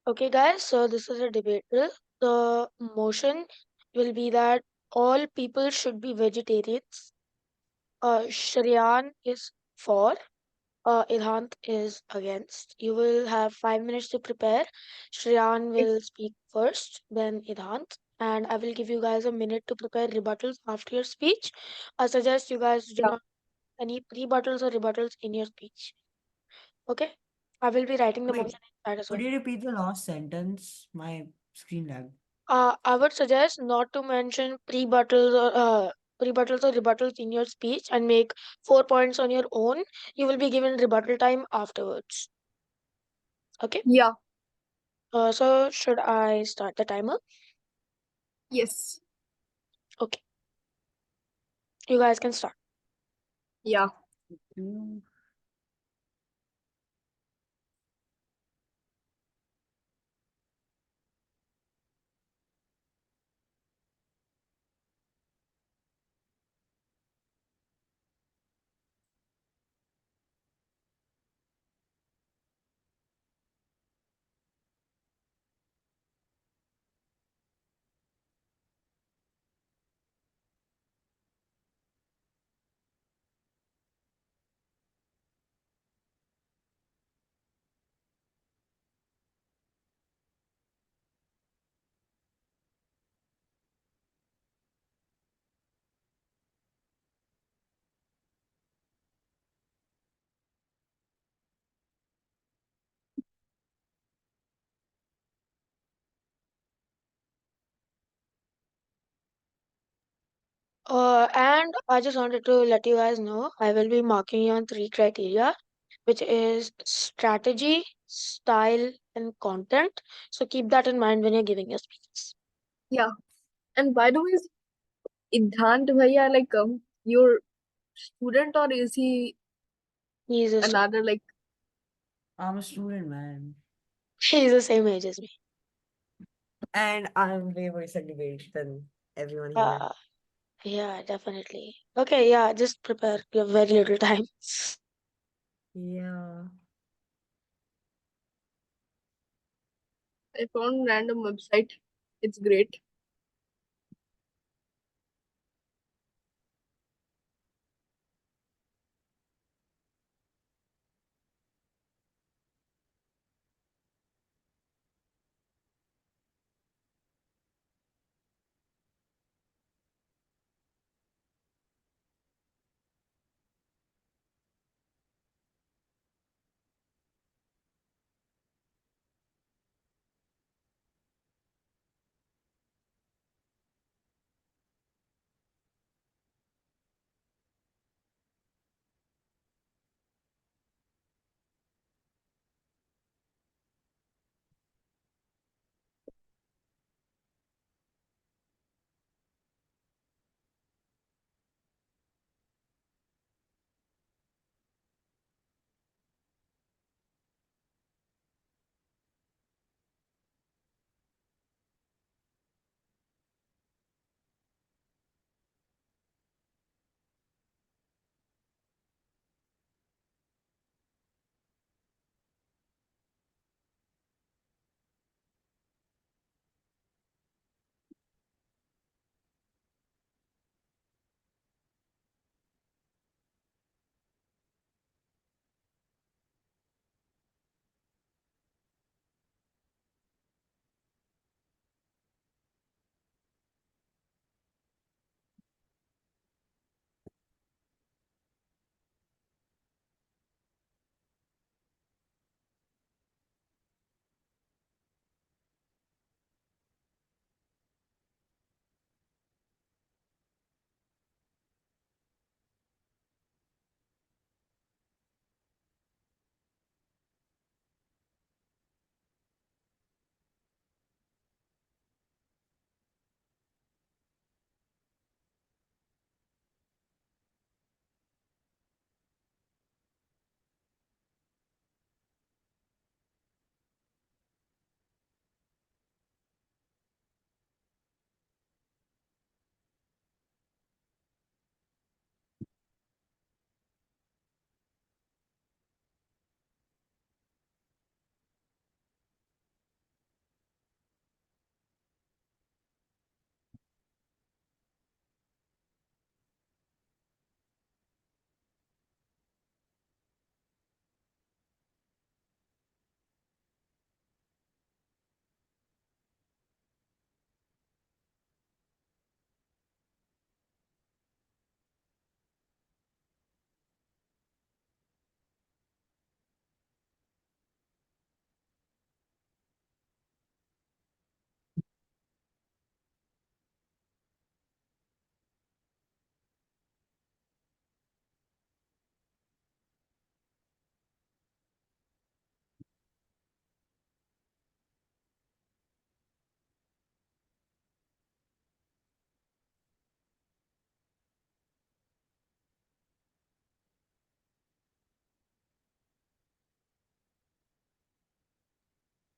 Okay, guys, so this is a debate drill. The motion will be that all people should be vegetarians. Shreyan is for, Idhant is against. You will have 5 minutes to prepare. Shreyan It, will speak first, then Idhant, and I will give you guys a minute to prepare rebuttals after your speech. I suggest you guys do yeah. not any pre-buttals or rebuttals in your speech. Okay? I will be writing the Wait, motion in chat as could well. you repeat the last sentence? My screen lag. I would suggest not to mention pre-buttals or rebuttals in your speech and make 4 points on your own. You will be given rebuttal time afterwards. Okay. Yeah. So should I start the timer? Yes. Okay. You guys can start. Yeah. Mm, And I just wanted to let you guys know I will be marking you on three criteria, which is strategy, style, and content. So keep that in mind when you're giving your speeches. Yeah. And by the way, is Idhant Bhaiya like your student or is he He's a another like I'm a student, man. he's the same age as me. And I'm way more segregated than everyone here. Uh, yeah, definitely. Okay, yeah, just prepare. You have very little time. Yeah. I found random website. It's great.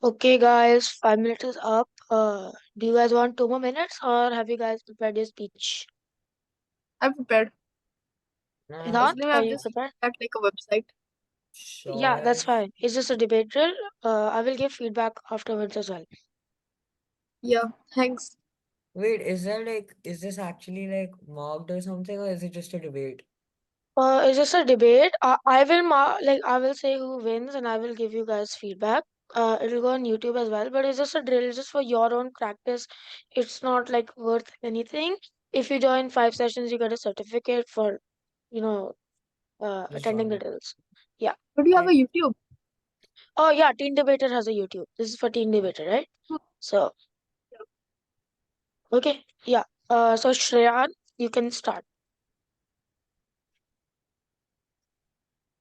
Okay, guys, 5 minutes is up. Do you guys want 2 more minutes or have you guys prepared your speech? I'm prepared. Nah, Siddhant, Actually, are I've you just prepared? at like a website. Yeah, sure. that's fine. It's just a debate drill. I will give feedback afterwards as well. Yeah, thanks. Wait, is this actually like mocked or something, or is it just a debate? It's just a debate. I will say who wins and I will give you guys feedback. It'll go on YouTube as well, but it's just a drill, it's just for your own practice. It's not like worth anything. If you join 5 sessions, you get a certificate for, you know, Just attending the joining. drills. Yeah. But you have a And YouTube. Oh yeah, Teen Debater has a YouTube. This is for Teen Debater, right? So okay, yeah. So Shreyan, you can start.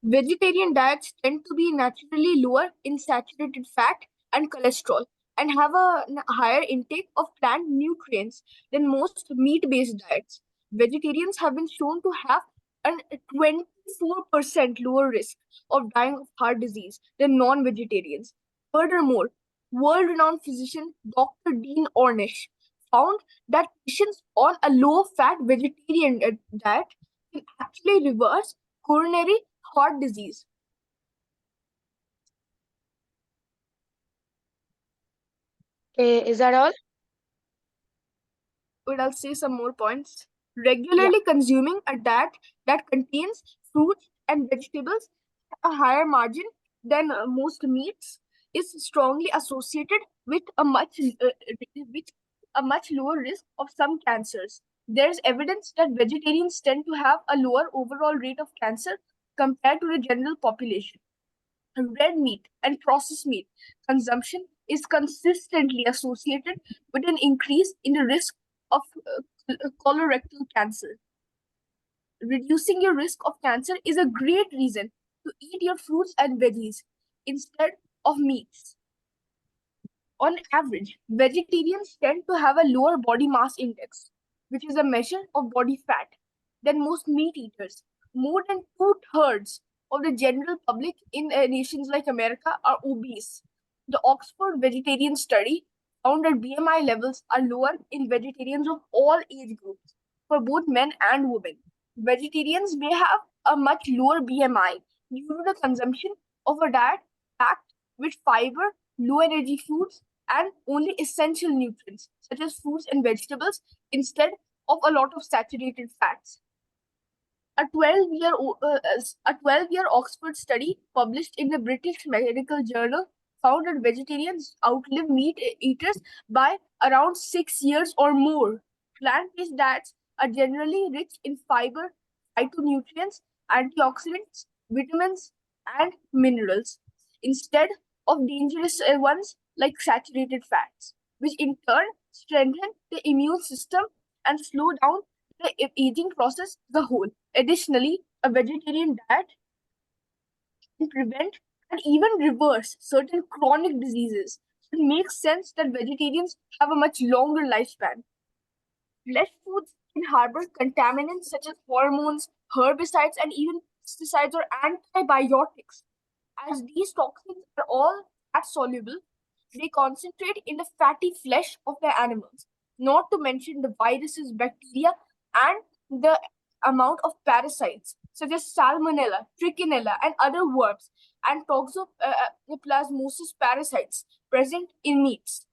Vegetarian diets tend to be naturally lower in saturated fat and cholesterol and have a higher intake of plant nutrients than most meat based diets. Vegetarians have been shown to have a 24% lower risk of dying of heart disease than non vegetarians. Furthermore, world renowned physician Dr. Dean Ornish found that patients on a low fat vegetarian diet can actually reverse coronary heart disease. Is that all? But I'll say some more points. Yeah. Regularly consuming a diet that contains fruits and vegetables at a higher margin than most meats is strongly associated with a much lower risk of some cancers. There is evidence that vegetarians tend to have a lower overall rate of cancer compared to the general population. Red meat and processed meat consumption is consistently associated with an increase in the risk of colorectal cancer. Reducing your risk of cancer is a great reason to eat your fruits and veggies instead of meats. On average, vegetarians tend to have a lower body mass index, which is a measure of body fat, than most meat eaters. More than two-thirds of the general public in nations like America are obese. The Oxford Vegetarian Study found that BMI levels are lower in vegetarians of all age groups, for both men and women. Vegetarians may have a much lower BMI due to the consumption of a diet packed with fiber, low energy foods, and only essential nutrients such as fruits and vegetables instead of a lot of saturated fats. A 12-year Oxford study published in the British Medical Journal found that vegetarians outlive meat eaters by around 6 years or more. Plant-based diets are generally rich in fiber, phytonutrients, antioxidants, vitamins, and minerals, instead of dangerous ones like saturated fats, which in turn strengthen the immune system and slow down the aging process as a whole. Additionally, a vegetarian diet can prevent and even reverse certain chronic diseases. So it makes sense that vegetarians have a much longer lifespan. Flesh foods can harbor contaminants such as hormones, herbicides, and even pesticides or antibiotics. As these toxins are all fat soluble, they concentrate in the fatty flesh of the animals, not to mention the viruses, bacteria, and the amount of parasites such as salmonella, trichinella, and other worms and toxoplasmosis parasites present in meats.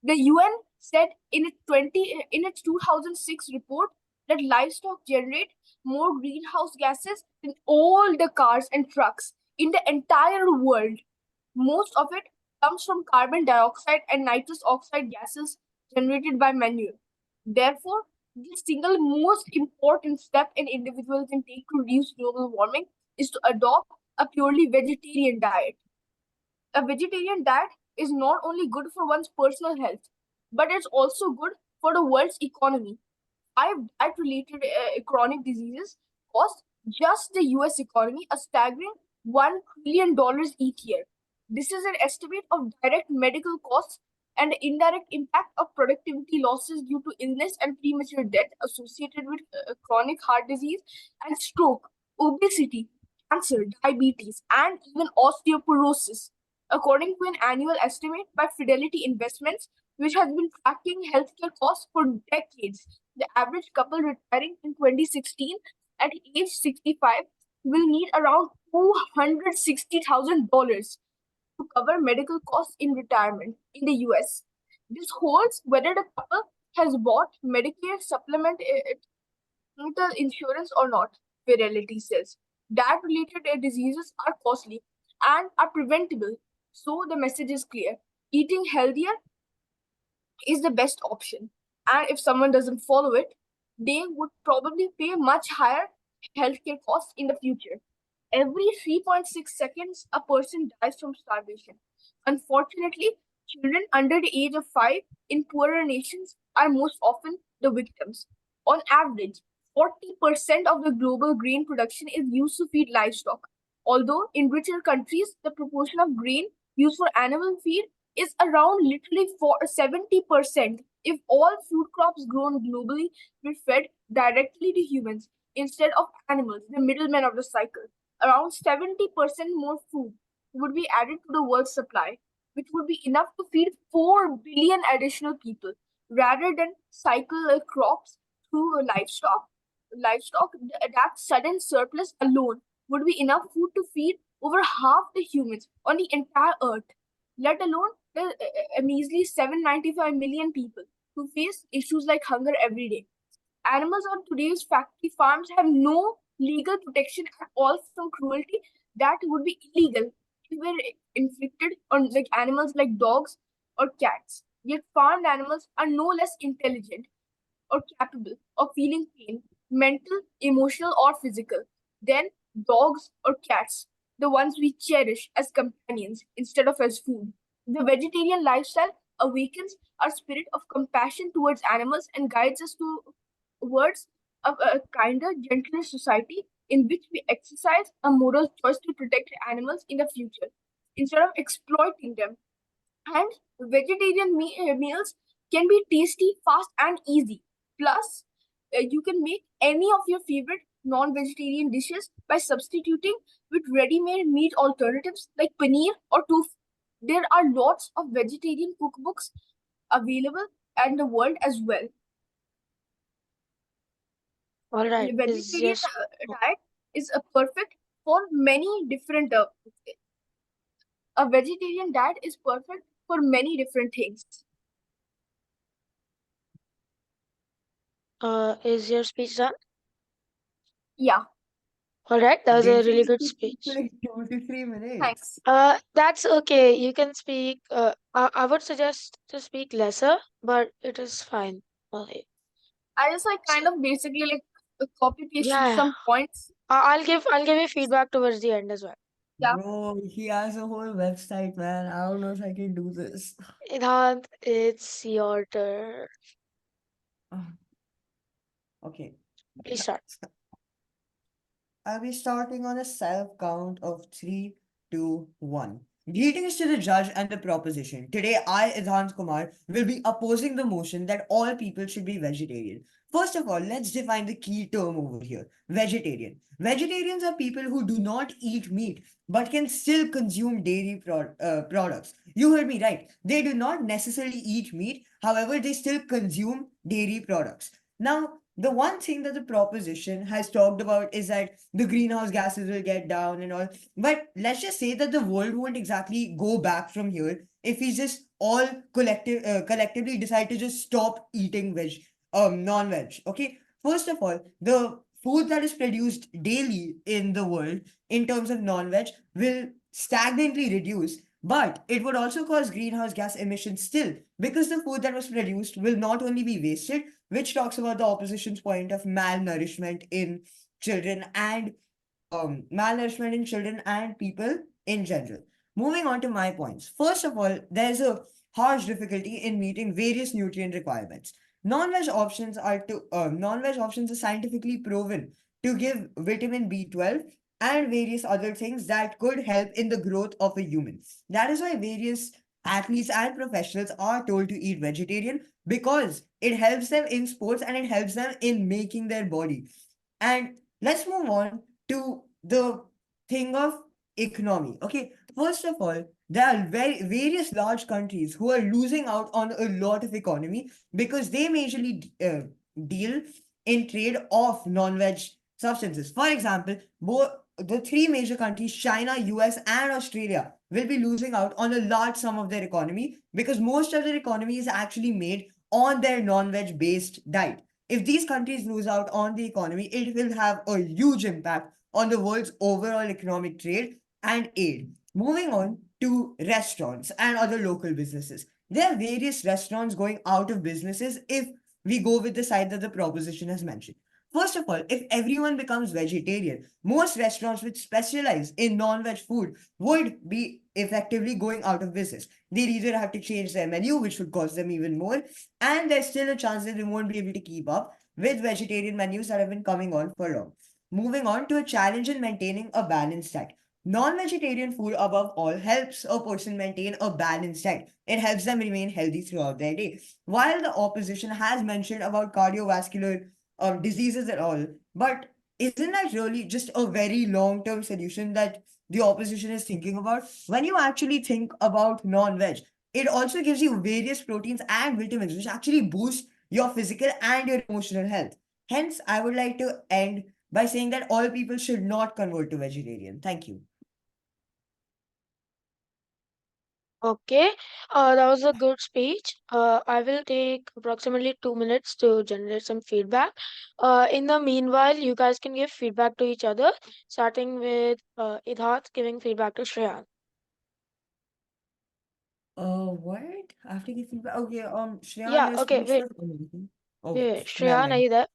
The UN said in its 2006 report that livestock generate more greenhouse gases than all the cars and trucks in the entire world. Most of it comes from carbon dioxide and nitrous oxide gases generated by manure. Therefore, the single most important step an individual can take to reduce global warming is to adopt a purely vegetarian diet. A vegetarian diet is not only good for one's personal health, but it's also good for the world's economy. Five diet-related chronic diseases cost just the US economy a staggering $1 trillion each year. This is an estimate of direct medical costs and the indirect impact of productivity losses due to illness and premature death associated with chronic heart disease and stroke, obesity, cancer, diabetes, and even osteoporosis. According to an annual estimate by Fidelity Investments, which has been tracking healthcare costs for decades, the average couple retiring in 2016 at age 65 will need around $260,000 to cover medical costs in retirement in the US. This holds whether the couple has bought Medicare supplemental insurance or not, Fidelity says. Diet-related diseases are costly and are preventable, so the message is clear. Eating healthier is the best option, and if someone doesn't follow it, they would probably pay much higher healthcare costs in the future. Every 3.6 seconds, a person dies from starvation. Unfortunately, children under the age of 5 in poorer nations are most often the victims. On average, 40% of the global grain production is used to feed livestock. Although in richer countries, the proportion of grain used for animal feed is around literally 70%. If all food crops grown globally were fed directly to humans instead of animals, the middlemen of the cycle, around 70% more food would be added to the world's supply, which would be enough to feed 4 billion additional people rather than cycle crops through livestock. That sudden surplus alone would be enough food to feed over half the humans on the entire earth, let alone the measly 795 million people who face issues like hunger every day. Animals on today's factory farms have no legal protection at all from cruelty that would be illegal if were inflicted on like animals like dogs or cats. Yet farmed animals are no less intelligent or capable of feeling pain, mental, emotional, or physical, than dogs or cats, the ones we cherish as companions instead of as food. The vegetarian lifestyle awakens our spirit of compassion towards animals and guides us towards a kinder, gentler society in which we exercise a moral choice to protect animals in the future instead of exploiting them. And vegetarian meals can be tasty, fast, and easy. Plus, you can make any of your favorite non-vegetarian dishes by substituting with ready-made meat alternatives like paneer or tofu. There are lots of vegetarian cookbooks available in the world as well. All The right. Is vegetarian yes. diet is perfect for many different. A vegetarian diet is perfect for many different things. Is your speech done? Yeah, All right. That was a Didn't really you good speak for speech. like 2 to 3 minutes? thanks. That's okay. You can speak. I would suggest to speak lesser, but it is fine. Okay. I just like kind of basically like copy pasted Yeah. some points. I'll give you feedback towards the end as well. Yeah. Bro, he has a whole website, man. I don't know if I can do this. Idhant, it's your turn. Okay. Please start. I'll be starting on a self count of 3, 2, 1. Greetings to the judge and the proposition. Today, I, Idhant Kumar, will be opposing the motion that all people should be vegetarian. First of all, let's define the key term over here vegetarian. Vegetarians are people who do not eat meat but can still consume dairy products. You heard me right. They do not necessarily eat meat, however, they still consume dairy products. Now, the one thing that the proposition has talked about is that the greenhouse gases will get down and all. But let's just say that the world won't exactly go back from here if we just all collectively decide to just stop eating non-veg. Okay. First of all, the food that is produced daily in the world in terms of non-veg will stagnantly reduce. But it would also cause greenhouse gas emissions still, because the food that was produced will not only be wasted, which talks about the opposition's point of children and malnourishment in children and people in general. Moving on to my points. First of all, there's a harsh difficulty in meeting various nutrient requirements. Non-veg options are scientifically proven to give vitamin B12 and various other things that could help in the growth of a human. That is why various athletes and professionals are told to eat vegetarian, because it helps them in sports and it helps them in making their body. And let's move on to the thing of economy. Okay, first of all, there are various large countries who are losing out on a lot of economy because they majorly deal in trade of non-veg substances. For example, both the three major countries, China, US, and Australia, will be losing out on a large sum of their economy because most of their economy is actually made on their non-veg based diet. If these countries lose out on the economy, it will have a huge impact on the world's overall economic trade and aid. Moving on to restaurants and other local businesses. There are various restaurants going out of businesses if we go with the side that the proposition has mentioned. First of all, if everyone becomes vegetarian, most restaurants which specialize in non-veg food would be effectively going out of business. They'll either have to change their menu, which would cost them even more, and there's still a chance that they won't be able to keep up with vegetarian menus that have been coming on for long. Moving on to a challenge in maintaining a balanced diet. Non-vegetarian food, above all, helps a person maintain a balanced diet. It helps them remain healthy throughout their day. While the opposition has mentioned about cardiovascular diseases and all, but isn't that really just a very long-term solution that the opposition is thinking about? When you actually think about non-veg, it also gives you various proteins and vitamins, which actually boost your physical and your emotional health. Hence, I would like to end by saying that all people should not convert to vegetarian. Thank you. Okay, that was a good speech. I will take approximately 2 minutes to generate some feedback. In the meanwhile, you guys can give feedback to each other, starting with Idhat giving feedback to Shreya. What? I have to give feedback. Okay, Shreyan, Yeah, your okay, speech wait, was amazing. Oh, wait, never Shreyan, are mind. you there?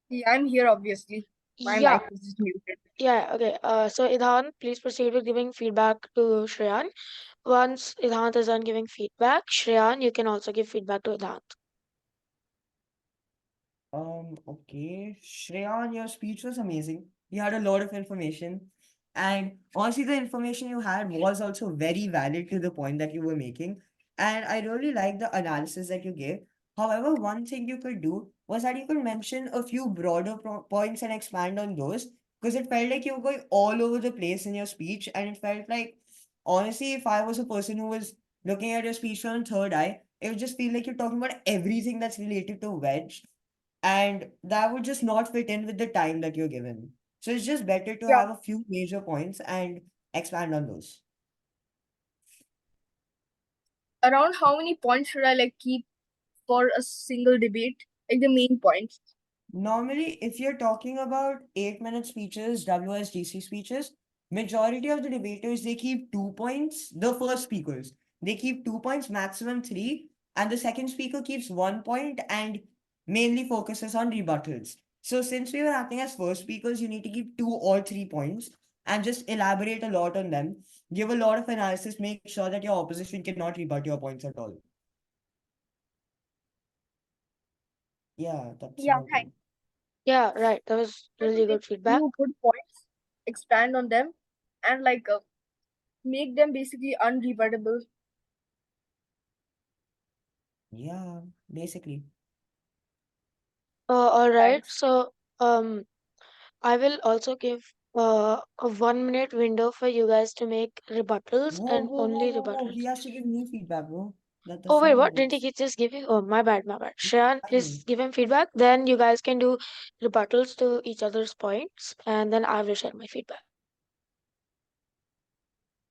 Yeah, I'm here, obviously. My Yeah, mic was just muted. yeah, okay. So Idhan, please proceed with giving feedback to Shreyan. Once Idhan is done giving feedback, Shreyan, you can also give feedback to Idhan. Okay. Shreyan, your speech was amazing. You had a lot of information. And honestly, the information you had was also very valid to the point that you were making. And I really like the analysis that you gave. However, one thing you could do was that you could mention a few broader points and expand on those because it felt like you were going all over the place in your speech. And it felt like, honestly, if I was a person who was looking at your speech from third eye, it would just feel like you're talking about everything that's related to veg and that would just not fit in with the time that you're given. So it's just better to Yeah. have a few major points and expand on those. Around how many points should I like keep for a single debate? Like the main points. Normally, if you're talking about 8 minute speeches, WSDC speeches, majority of the debaters they keep 2 points. The first speakers they keep 2 points, maximum three, and the second speaker keeps 1 point and mainly focuses on rebuttals. So since we were acting as first speakers, you need to keep 2 or 3 points and just elaborate a lot on them. Give a lot of analysis, make sure that your opposition cannot rebut your points at all. Yeah, that's Yeah, about it. thanks. Yeah, right. That was Try to really make good feedback. few good points, expand on them, and like make them basically unrebuttable. Yeah, basically. All right. Thanks. So, I will also give a 1 minute window for you guys to make rebuttals Whoa, and whoa, whoa, only whoa, whoa. He rebuttals. has to give me feedback, bro. Oh That's wait, not how it what? Didn't works. he just give you? Oh, my bad, my bad. Shayan, please Fine. give him feedback. Then you guys can do rebuttals to each other's points, and then I will share my feedback.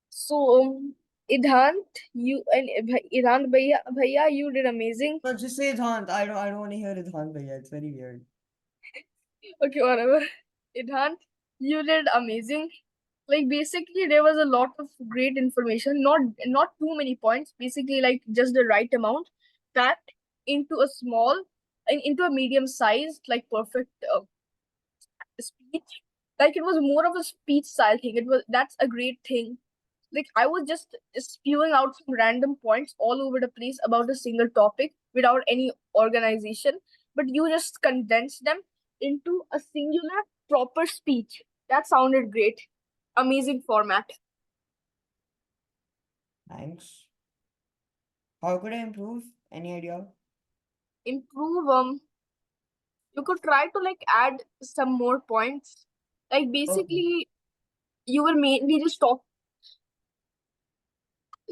So, Idhant, you and Idhant Bhaiya, you did amazing. No, just say Idhant. I don't want to hear Idhant, Bhaiya. It's very weird. Okay, whatever. Idhant, you did amazing. Like basically, there was a lot of great information. Not too many points. Basically, like just the right amount, packed into a small, into a medium sized, like perfect speech. Like it was more of a speech style thing. That's a great thing. Like I was just spewing out some random points all over the place about a single topic without any organization, but you just condensed them into a singular proper speech. That sounded great. Amazing format. Thanks. How could I improve? Any idea? Improve, you could try to like add some more points. Like Okay. basically you were mainly just talk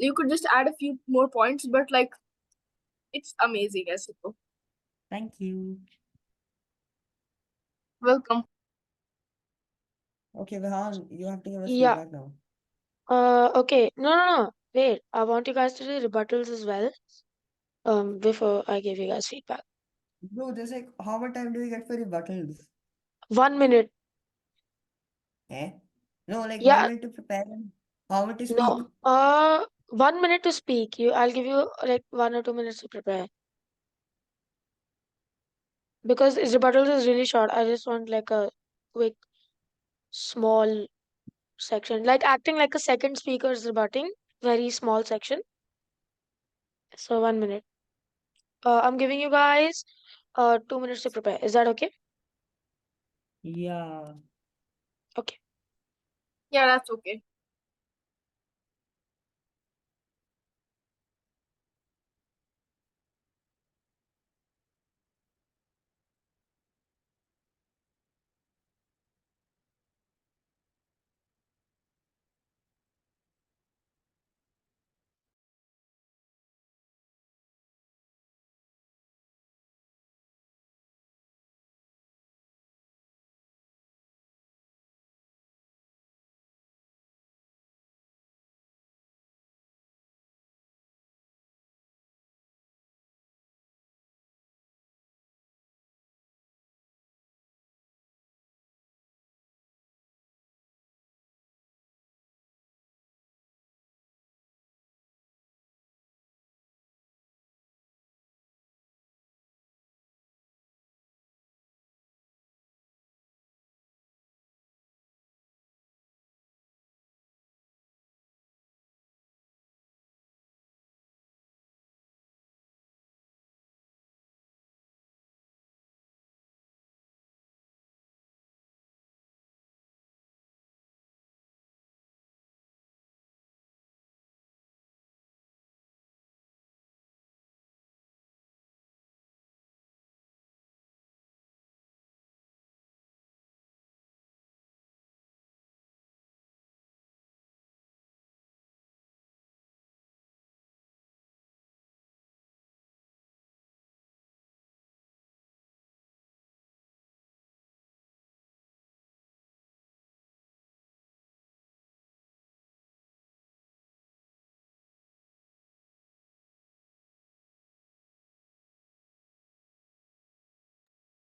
you could just add a few more points, but like it's amazing as well. Thank you. Welcome. Okay, Vihan, you have to give us Yeah. feedback now. Okay. No. Wait. I want you guys to do rebuttals as well. Before I give you guys feedback. Bro, there's like, how much time do we get for rebuttals? 1 minute. Eh? No, like Yeah. 1 minute to prepare and how much to speak? No. 1 minute to speak. I'll give you like 1 or 2 minutes to prepare. Because rebuttals is really short. I just want like a quick, small section. Like acting like a second speaker is rebutting. Very small section. So 1 minute. I'm giving you guys 2 minutes to prepare. Is that okay? Yeah. Okay. Yeah, that's okay.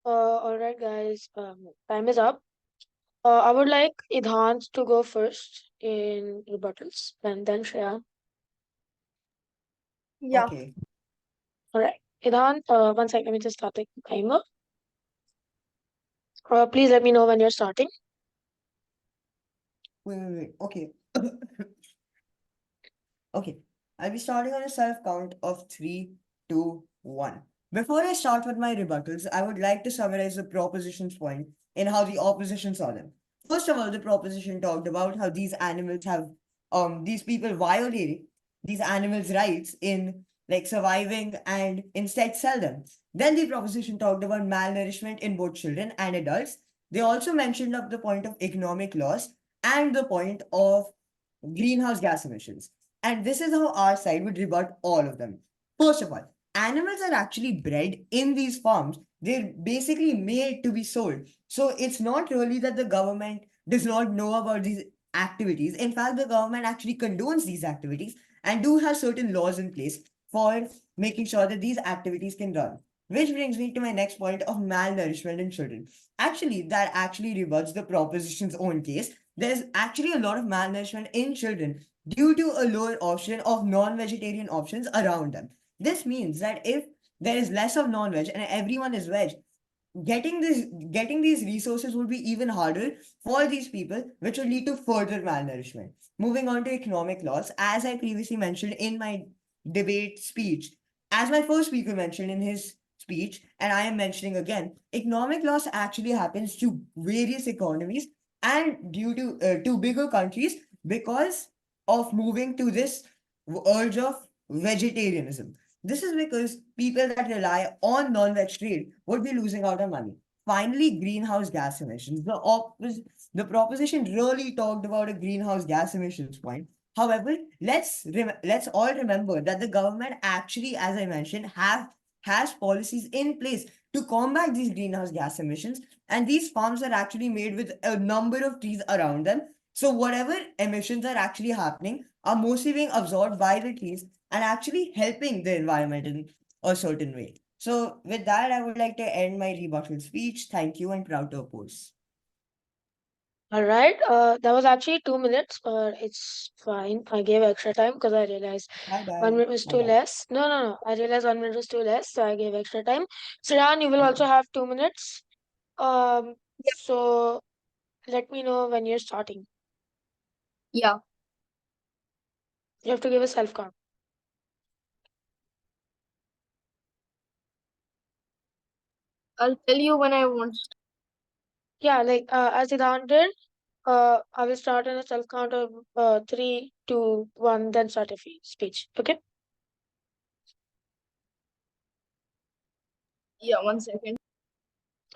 All right, guys. Time is up. I would like Idhans to go first in rebuttals, and then Shreya. Yeah. Okay. All right. Idhan, 1 second. Let me just start the timer. Please let me know when you're starting. Wait. Okay. Okay. I'll be starting on a self count of 3, 2, 1. Before I start with my rebuttals, I would like to summarize the proposition's point in how the opposition saw them. First of all, the proposition talked about how these animals have these people violating these animals' rights in like surviving and instead sell them. Then the proposition talked about malnourishment in both children and adults. They also mentioned up the point of economic loss and the point of greenhouse gas emissions. And this is how our side would rebut all of them. First of all, animals are actually bred in these farms. They're basically made to be sold. So it's not really that the government does not know about these activities. In fact, the government actually condones these activities and do have certain laws in place for making sure that these activities can run. Which brings me to my next point of malnourishment in children. Actually, that actually rebuts the proposition's own case. There's actually a lot of malnourishment in children due to a lower option of non-vegetarian options around them. This means that if there is less of non-veg and everyone is veg, getting these resources would be even harder for these people, which will lead to further malnourishment. Moving on to economic loss, as I previously mentioned in my debate speech, as my first speaker mentioned in his speech, and I am mentioning again, economic loss actually happens to various economies and due to bigger countries because of moving to this urge of vegetarianism. This is because people that rely on non-veg trade would be losing out on money. Finally, greenhouse gas emissions. The proposition really talked about a greenhouse gas emissions point. However, let's all remember that the government actually, as I mentioned, has policies in place to combat these greenhouse gas emissions, and these farms are actually made with a number of trees around them. So whatever emissions are actually happening are mostly being absorbed by the trees and actually helping the environment in a certain way. So with that, I would like to end my rebuttal speech. Thank you and proud to oppose. All right. That was actually 2 minutes, but it's fine. I gave extra time because I realized Bye 1 minute bye. was Bye too bye. less. No, no, no. I realized 1 minute was too less, so I gave extra time. Siran, you will also have 2 minutes. So let me know when you're starting. Yeah, You have to give a self count. I'll tell you when I want. Yeah, like as Siddhant did, I will start on a self count of 3, 2, 1, then start a speech. Okay. Yeah, 1 second.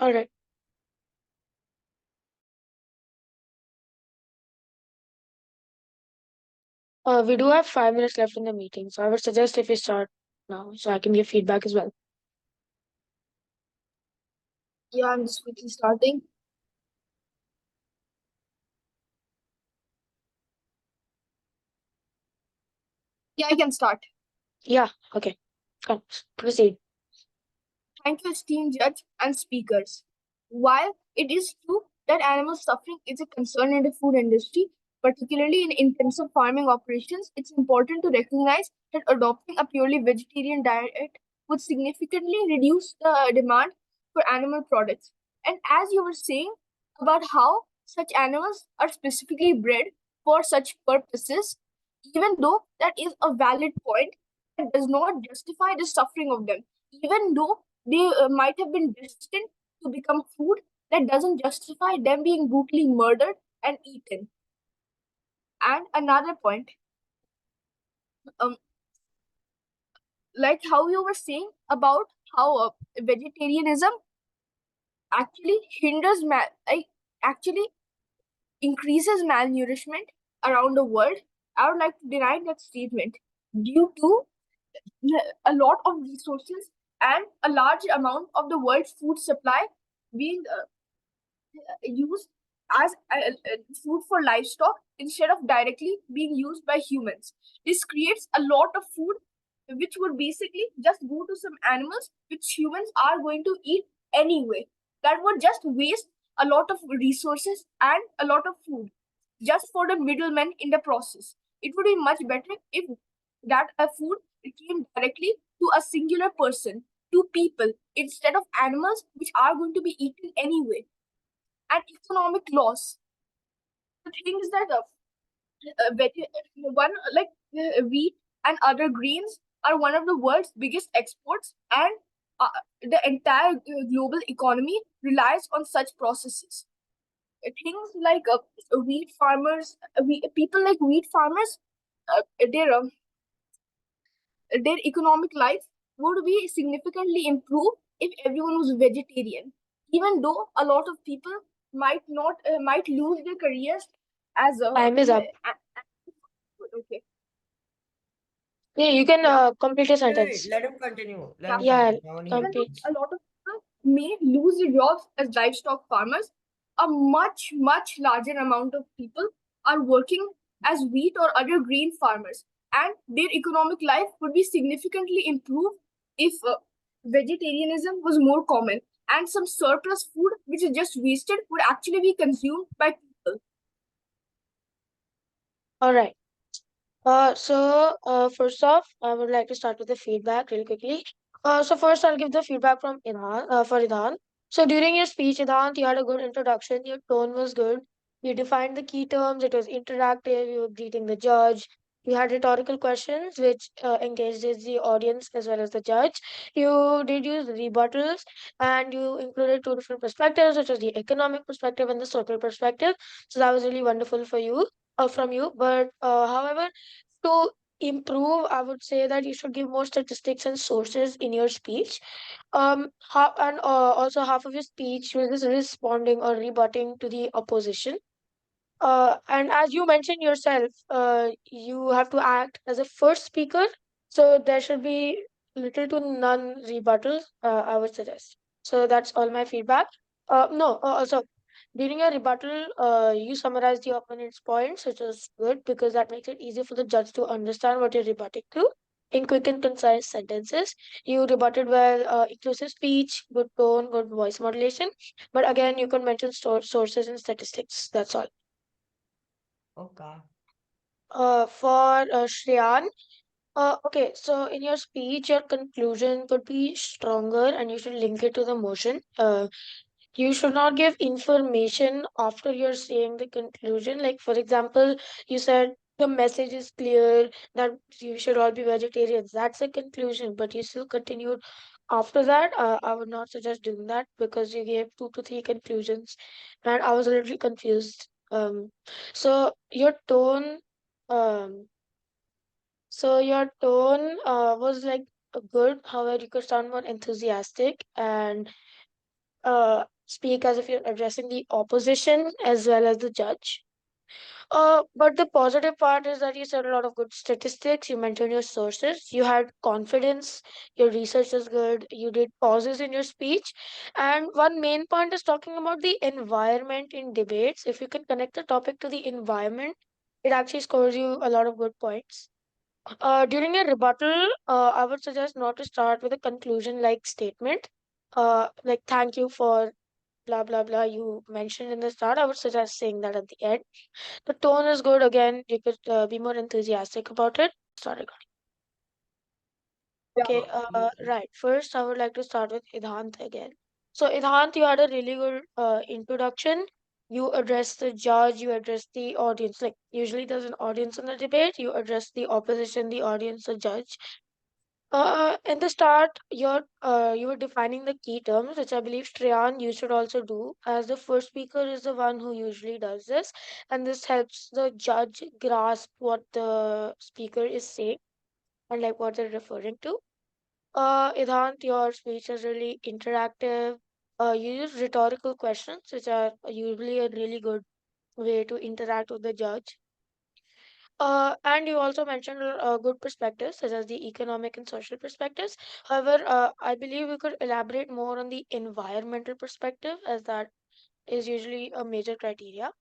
All right. We do have 5 minutes left in the meeting, so I would suggest if we start now, so I can give feedback as well. Yeah, I'm just quickly starting. Yeah, I can start. Yeah. Okay. Come, proceed. Thank you, esteemed judge and speakers. While it is true that animal suffering is a concern in the food industry, particularly in intensive farming operations, it's important to recognize that adopting a purely vegetarian diet would significantly reduce the demand for animal products. And as you were saying about how such animals are specifically bred for such purposes, even though that is a valid point, it does not justify the suffering of them. Even though they might have been destined to become food, that doesn't justify them being brutally murdered and eaten. And another point, um, like how you were saying about how vegetarianism actually like actually increases malnourishment around the world. I would like to deny that statement due to a lot of resources and a large amount of the world's food supply being used as food for livestock instead of directly being used by humans. This creates a lot of food which would basically just go to some animals which humans are going to eat anyway. That would just waste a lot of resources and a lot of food just for the middlemen in the process. It would be much better if that food came directly to a singular person, to people, instead of animals which are going to be eaten anyway. And economic loss. The things that one like wheat and other grains are one of the world's biggest exports, and the entire global economy relies on such processes. Things like wheat farmers, people like wheat farmers, uh, their um, their economic life would be significantly improved if everyone was vegetarian. Even though a lot of people might lose their careers as a Time is up. okay. Yeah, you can Yeah, complete your Wait, sentence. let him continue. Let yeah. him Yeah, continue. I want to hear Even though complete. this. a lot of people may lose their jobs as livestock farmers, a much larger amount of people are working as wheat or other grain farmers, and their economic life would be significantly improved if vegetarianism was more common, and some surplus food which is just wasted would actually be consumed by people. All right. First off, I would like to start with the feedback really quickly. So first I'll give the feedback from Idhan, for Idhan. So during your speech, Idhan, you had a good introduction. Your tone was good. You defined the key terms. It was interactive. You were greeting the judge. You had rhetorical questions which engaged the audience as well as the judge. You did use rebuttals and you included two different perspectives, which was the economic perspective and the social perspective. So that was really wonderful for you, from you. But however, to improve, I would say that you should give more statistics and sources in your speech. Also half of your speech was just responding or rebutting to the opposition. And as you mentioned yourself, you have to act as a first speaker, so there should be little to none rebuttals, I would suggest. So that's all my feedback. No, also during your rebuttal, you summarize the opponent's points, which is good because that makes it easier for the judge to understand what you're rebutting to. In quick and concise sentences, you rebutted well, inclusive speech, good tone, good voice modulation. But again, you can mention sources and statistics. That's all. Okay. For Shreyan, okay, so in your speech, your conclusion could be stronger and you should link it to the motion. You should not give information after you're saying the conclusion. Like, for example, you said the message is clear that you should all be vegetarians. That's a conclusion, but you still continued after that. I would not suggest doing that because you gave 2 to 3 conclusions, and I was a little confused. So your tone, um, was like good. However, you could sound more enthusiastic and speak as if you're addressing the opposition as well as the judge. But the positive part is that you said a lot of good statistics. You mentioned your sources. You had confidence. Your research is good. You did pauses in your speech. And one main point is talking about the environment in debates. If you can connect the topic to the environment, it actually scores you a lot of good points. During a rebuttal, I would suggest not to start with a conclusion like statement. Like, thank you for blah blah blah you mentioned in the start. I would suggest saying that at the end. The tone is good. Again, you could be more enthusiastic about it. Sorry. Yeah. Okay, right. First, I would like to start with Idhant again. So, Idhant, you had a really good introduction. You addressed the judge, you addressed the audience. Like, usually there's an audience in the debate, you address the opposition, the audience, the judge. In the start, you were defining the key terms, which I believe Shreyan you should also do, as the first speaker is the one who usually does this, and this helps the judge grasp what the speaker is saying and like what they're referring to. Idhant, your speech is really interactive. You use rhetorical questions, which are usually a really good way to interact with the judge. And you also mentioned good perspectives, such as the economic and social perspectives. However, I believe we could elaborate more on the environmental perspective, as that is usually a major criteria.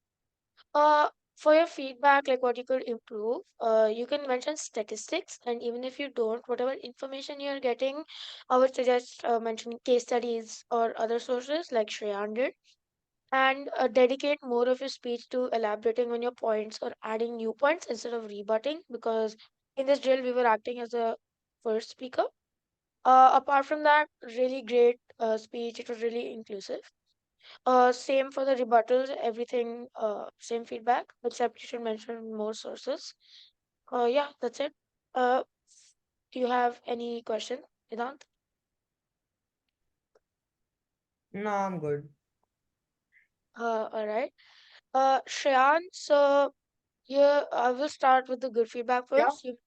Uh, for your feedback, like what you could improve, you can mention statistics, and even if you don't, whatever information you're getting, I would suggest mentioning case studies or other sources like Shreyan did, and dedicate more of your speech to elaborating on your points or adding new points instead of rebutting, because in this drill we were acting as a first speaker. Apart from that, really great speech. It was really inclusive. Same for the rebuttals, everything, same feedback, except you should mention more sources. Yeah, that's it. Uh, do you have any question, Vedant? No, I'm good. All right. Shreyan, so yeah, I will start with the good feedback Yeah. first. You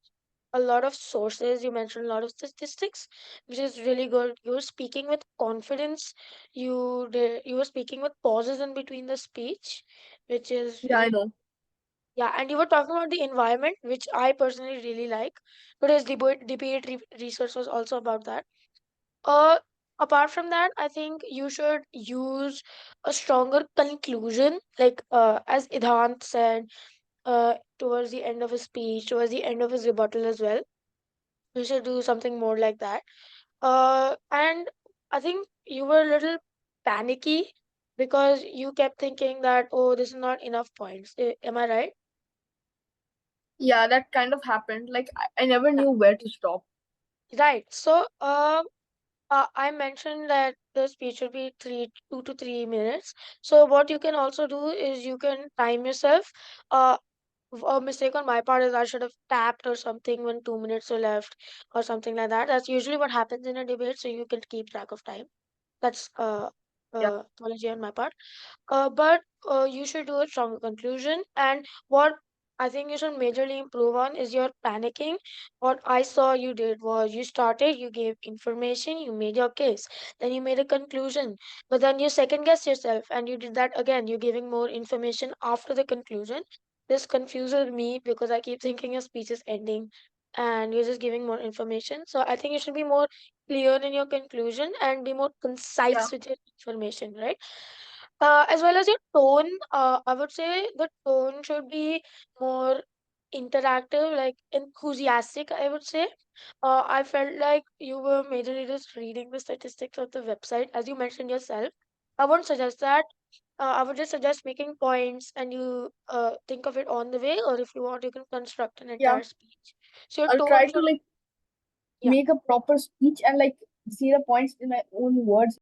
a lot of sources, you mentioned a lot of statistics, which is really good. You were speaking with confidence. You were speaking with pauses in between the speech, which is Yeah, I really, know. yeah. And you were talking about the environment, which I personally really like. Today's debate research was also about that. Uh, Apart from that, I think you should use a stronger conclusion, like as Idhant said, towards the end of his speech, towards the end of his rebuttal as well. You should do something more like that. And I think you were a little panicky because you kept thinking that, oh, this is not enough points. Am I right? Yeah, that kind of happened. Like I never knew where to stop. Right. So, I mentioned that the speech should be 2 to 3 minutes. So, what you can also do is you can time yourself. Uh, a mistake on my part is I should have tapped or something when 2 minutes are left or something like that. That's usually what happens in a debate, so you can keep track of time. That's Yeah. apology on my part. But you should do a stronger conclusion. And what I think you should majorly improve on is your panicking. What I saw you did was you started, you gave information, you made your case, then you made a conclusion, but then you second guessed yourself and you did that again. You're giving more information after the conclusion. This confuses me because I keep thinking your speech is ending and you're just giving more information. So I think you should be more clear in your conclusion and be more Yeah. concise with your information, right? As well as your tone, I would say the tone should be more interactive, like enthusiastic, I would say. I felt like you were majorly just reading the statistics of the website, as you mentioned yourself. I wouldn't suggest that. I would just suggest making points and you think of it on the way, or if you want, you can construct an Yeah. entire speech. So your I'll tone try to should, like yeah. make a proper speech and like say the points in my own words